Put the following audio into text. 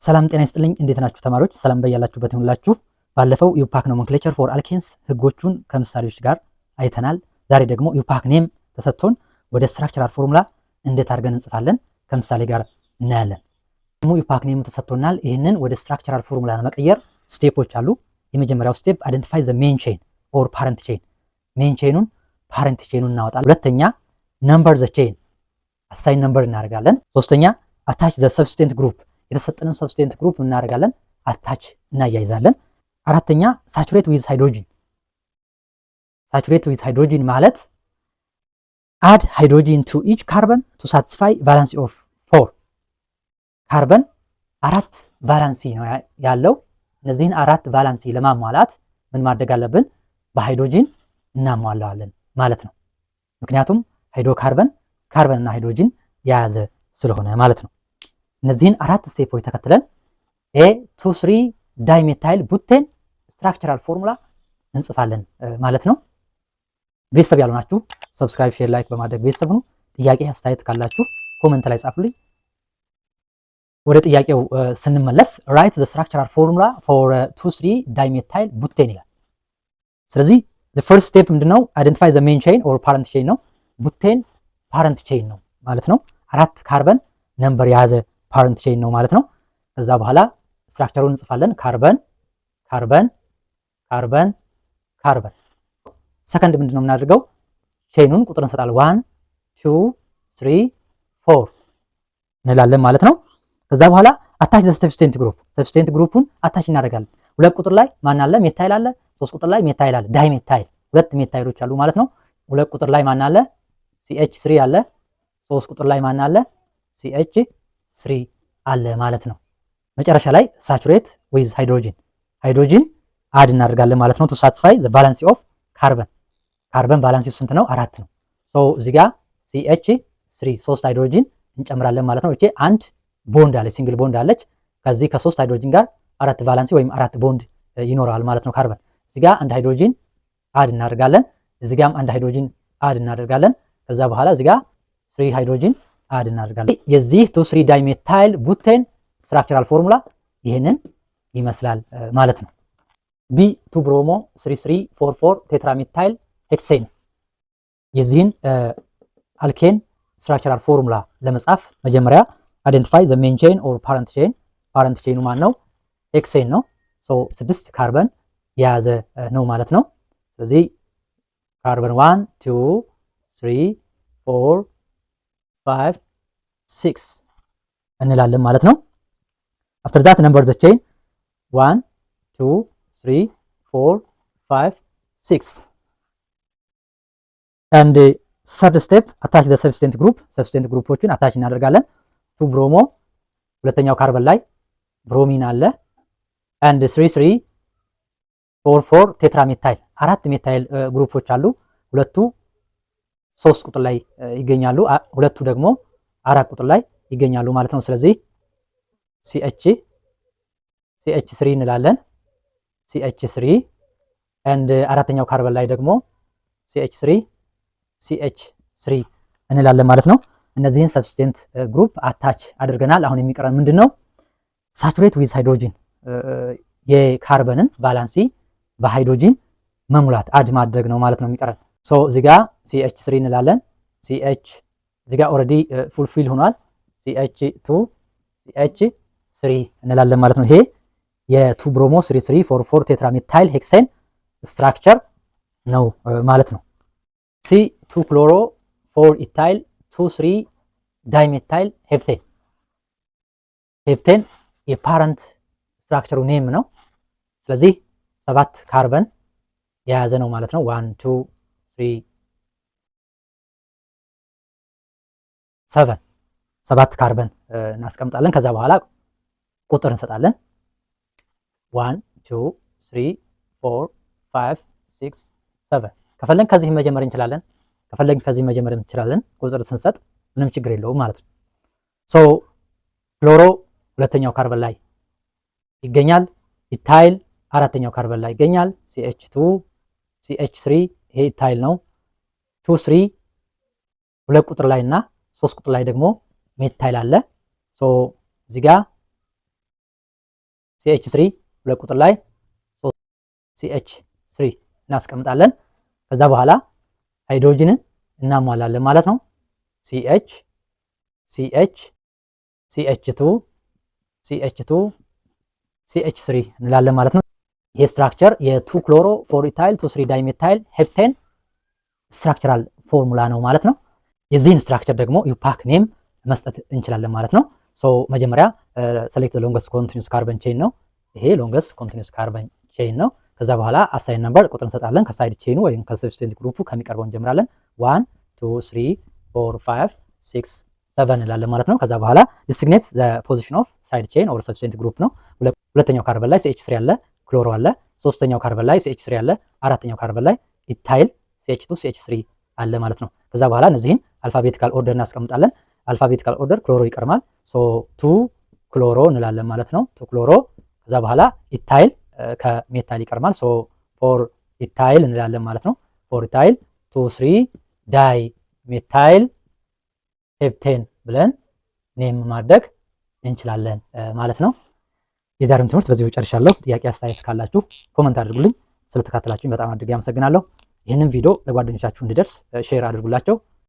ሰላም ጤና ይስጥልኝ። እንዴት ናችሁ ተማሪዎች? ሰላም በያላችሁበት ይሁንላችሁ። ባለፈው ዩፓክ ኖሜንክሌቸር ፎር አልኬንስ ህጎቹን ከምሳሌዎች ጋር አይተናል። ዛሬ ደግሞ ዩፓክ ኔም ተሰጥቶን ወደ ስትራክቸራል ፎርሙላ እንዴት አድርገን እንጽፋለን ከምሳሌ ጋር እናያለን። ደግሞ ዩፓክ ኔም ተሰጥቶናል። ይህንን ወደ ስትራክቸራል ፎርሙላ ለመቀየር ስቴፖች አሉ። የመጀመሪያው ስቴፕ አይደንቲፋይ ዘ ሜን ቼን ኦር ፓረንት ቼን፣ ሜን ቼኑን ፓረንት ቼኑን እናወጣለን። ሁለተኛ ነምበር ዘ ቼን፣ አሳይን ነምበር እናደርጋለን። ሶስተኛ አታች ዘ ሰብስቲቴንት ግሩፕ፣ የተሰጠንን ሰብስቲቴንት ግሩፕ እናደርጋለን አታች እናያይዛለን። አራተኛ ሳቹሬት ዊዝ ሃይድሮጂን፣ ሳቹሬት ዊዝ ሃይድሮጂን ማለት አድ ሃይድሮጂን ቱ ኢች ካርበን ቱ ሳቲስፋይ ቫላንሲ ኦፍ 4። ካርበን አራት ቫላንሲ ነው ያለው። እነዚህን አራት ቫላንሲ ለማሟላት ምን ማድረግ አለብን? በሃይድሮጂን እናሟላዋለን ማለት ነው። ምክንያቱም ሃይድሮካርበን ካርበን እና ሃይድሮጂን የያዘ ስለሆነ ማለት ነው። እነዚህን አራት ስቴፖች ተከትለን A2,3 ዳይሜታይል ቡቴን ስትራክቸራል ፎርሙላ እንጽፋለን ማለት ነው። ቤተሰብ ያልሆናችሁ ሰብስክራይብ፣ ሼር፣ ላይክ በማድረግ ቤተሰብ ሁኑ። ጥያቄ አስተያየት ካላችሁ ኮመንት ላይ ጻፉልኝ። ወደ ጥያቄው ስንመለስ ራይት ዘ ስትራክቸራል ፎርሙላ ፎር 2,3 ዳይሜታይል ቡቴን ይላል። ስለዚህ ዘ ፈርስት ስቴፕ ምንድነው? አይደንቲፋይ ዘ ሜን ቼን ኦር ፓረንት ቼን ነው። ቡቴን ፓረንት ቼን ነው ማለት ነው። አራት ካርበን ነምበር የያዘ ፓረንት ቼን ነው ማለት ነው። ከዛ በኋላ ስትራክቸሩን እንጽፋለን። ካርበን ካርበን ካርበን ካርበን። ሰከንድ ምንድነው የምናደርገው? ቼኑን ቁጥር እንሰጣለን። 1 2 3 4 እንላለን ማለት ነው። ከዛ በኋላ አታች ዘ ሰብስቲቴንት ግሩፕ፣ ሰብስቲቴንት ግሩፑን አታች እናደርጋለን። ሁለት ቁጥር ላይ ማን አለ? ሜታይል አለ። ሶስት ቁጥር ላይ ሜታይል አለ። ዳይሜታይል ሁለት ሜታይሎች አሉ ማለት ነው። ሁለት ቁጥር ላይ ማን አለ? CH3 አለ። ሶስት ቁጥር ላይ ማን አለ? CH3 አለ ማለት ነው። መጨረሻ ላይ ሳቹሬት ዊዝ ሃይድሮጂን፣ ሃይድሮጂን አድ እናደርጋለን ማለት ነው። ቱ ሳቲስፋይ ዘ ቫለንሲ ኦፍ ካርበን፣ ካርበን ቫለንሲው ስንት ነው? 4 ነው። ሶ እዚህ ጋር CH3 ሶስት ሃይድሮጂን እንጨምራለን ማለት ነው። እቺ አንድ ቦንድ አለ፣ ሲንግል ቦንድ አለች። ከዚህ ከሶስት ሃይድሮጂን ጋር አራት ቫለንሲ ወይም አራት ቦንድ ይኖራል ማለት ነው ካርበን። እዚህ ጋር አንድ ሃይድሮጂን አድ እናደርጋለን። እዚህ ጋርም አንድ ሃይድሮጂን አድ እናደርጋለን። ከዛ በኋላ እዚህ ጋር 3 ሃይድሮጂን አድ እናደርጋለን። የዚህ 2,3 ዳይሜታይል ቡቴን ስትራክቸራል ፎርሙላ ይህንን ይመስላል ማለት ነው። B2 ብሮሞ 3344 ቴትራሜታይል ሄክሴን። የዚህን አልኬን ስትራክቸራል ፎርሙላ ለመጻፍ መጀመሪያ አይደንቲፋይ ዘ ሜን ቼን ኦር ፓረንት ቼን፣ ፓረንት ቼኑ ማን ነው? ሄክሴን ነው። ሶ 6 ካርበን የያዘ ነው ማለት ነው። ስለዚህ ካርበን 1 2 3 4 5 6 እንላለን ማለት ነው። አፍተር ዛት ነምበር ዘ ቼን 1 2 3 4 5 6 and third step attach the substituent group፣ substituent ግሩፖችን አታች እናደርጋለን። 2 ብሮሞ ሁለተኛው ካርበን ላይ ብሮሚን አለ and 3 3 4 4 ቴትራሜታይል አራት ሜታይል ግሩፖች አሉ። ሁለቱ 3 ቁጥር ላይ ይገኛሉ፣ ሁለቱ ደግሞ 4 ቁጥር ላይ ይገኛሉ ማለት ነው። ስለዚህ CH3 እንላለን። CH3 and አራተኛው ካርበን ላይ ደግሞ CH3 እንላለን ማለት ነው። እነዚህን ሰብስቲቴንት ግሩፕ አታች አድርገናል። አሁን የሚቀረን ምንድነው? ሳቹሬት ዊዝ ሃይድሮጂን፣ የካርበንን ቫላንሲ በሃይድሮጂን መሙላት አድ ማድረግ ነው ማለት ነው የሚቀረን። ሶ እዚህ ጋር CH3 እንላለን። እዚህ ጋር ኦልሬዲ ፉልፊል ሆኗል። CH2 CH3 እንላለን ማለት ነው። ይሄ የ2 ብሮሞ 3344 ቴትራሜታይል ሄክሴን ስትራክቸር ነው ማለት ነው። C2 ክሎሮ 4 ኢታይል 2,3 ዳይሜታይል ሄፕቴን፣ ሄፕቴን የፓረንት ስትራክቸሩ ኔም ነው። ስለዚህ 7 ካርበን የያዘ ነው ማለት ነው። 1 2 3 7 ካርበን እናስቀምጣለን። ከዛ በኋላ ቁጥር እንሰጣለን። 1 2 3 4 5 6 7። ከፈለግን ከዚህ መጀመር እንችላለን፣ ከፈለግን ከዚህ መጀመር እንችላለን። ቁጥር ስንሰጥ ምንም ችግር የለውም ማለት ነው። ሶ ክሎሮ ሁለተኛው ካርበን ላይ ይገኛል። ኢታይል አራተኛው ካርበን ላይ ይገኛል። CH2 CH3 ይሄ ኢታይል ነው። 2 3 ሁለት ቁጥር ላይ እና 3 ቁጥር ላይ ደግሞ ሜታይል አለ። ሶ እዚህ ጋር CH3 ሁለት ቁጥር ላይ CH3 እናስቀምጣለን። ከዛ በኋላ ሃይድሮጅንን እናሟላለን ማለት ነው። CH CH CH2 CH2 CH3 እንላለን ማለት ነው። ይሄ ስትራክቸር የ2 ክሎሮ 4 ኢታይል 2 3 ዳይሜታይል ሄፕቴን ስትራክቸራል ፎርሙላ ነው ማለት ነው። የዚህን ስትራክቸር ደግሞ ዩፓክ ኔም መስጠት እንችላለን ማለት ነው። ሶ መጀመሪያ ሴሌክት ዘ ሎንገስት ኮንቲኒዩስ ካርበን ቼን ነው። ይሄ ሎንገስት ኮንቲኒዩስ ካርበን ቼን ነው። ከዛ በኋላ አሳይን ነምበር ቁጥር እንሰጣለን። ከሳይድ ቼኑ ወይም ከሰብስቲንት ግሩፑ ከሚቀርበው እንጀምራለን። 1 2 3 4 5 6 7 እንላለን ማለት ነው። ከዛ በኋላ ዲሲግኔት ዘ ፖዚሽን ኦፍ ሳይድ ቼን ኦር ሰብስቲንት ግሩፕ ነው። ሁለተኛው ካርበን ላይ CH3 አለ፣ ክሎሮ አለ። ሶስተኛው ካርበን ላይ CH3 አለ። አራተኛው ካርበን ላይ ኢታይል CH2 CH3 አለ ማለት ነው። ከዛ በኋላ እነዚህን አልፋቤቲካል ኦርደር እናስቀምጣለን። አልፋቤቲካል ኦርደር ክሎሮ ይቀርማል። ሶ 2 ክሎሮ እንላለን ማለት ነው። 2 ክሎሮ። ከዛ በኋላ ኢታይል ከሜታይል ይቀርማል። ሶ 4 ኢታይል እንላለን ማለት ነው። 4 ኢታይል 2 3 ዳይ ሜታይል ሄፕቴን ብለን ኔም ማድረግ እንችላለን ማለት ነው። የዛሬውን ትምህርት በዚሁ ጨርሻለሁ። ጥያቄ አስተያየት ካላችሁ ኮመንት አድርጉልኝ። ስለተከታተላችሁኝ በጣም አድርጌ አመሰግናለሁ። ይህንን ቪዲዮ ለጓደኞቻችሁ እንዲደርስ ሼር አድርጉላቸው።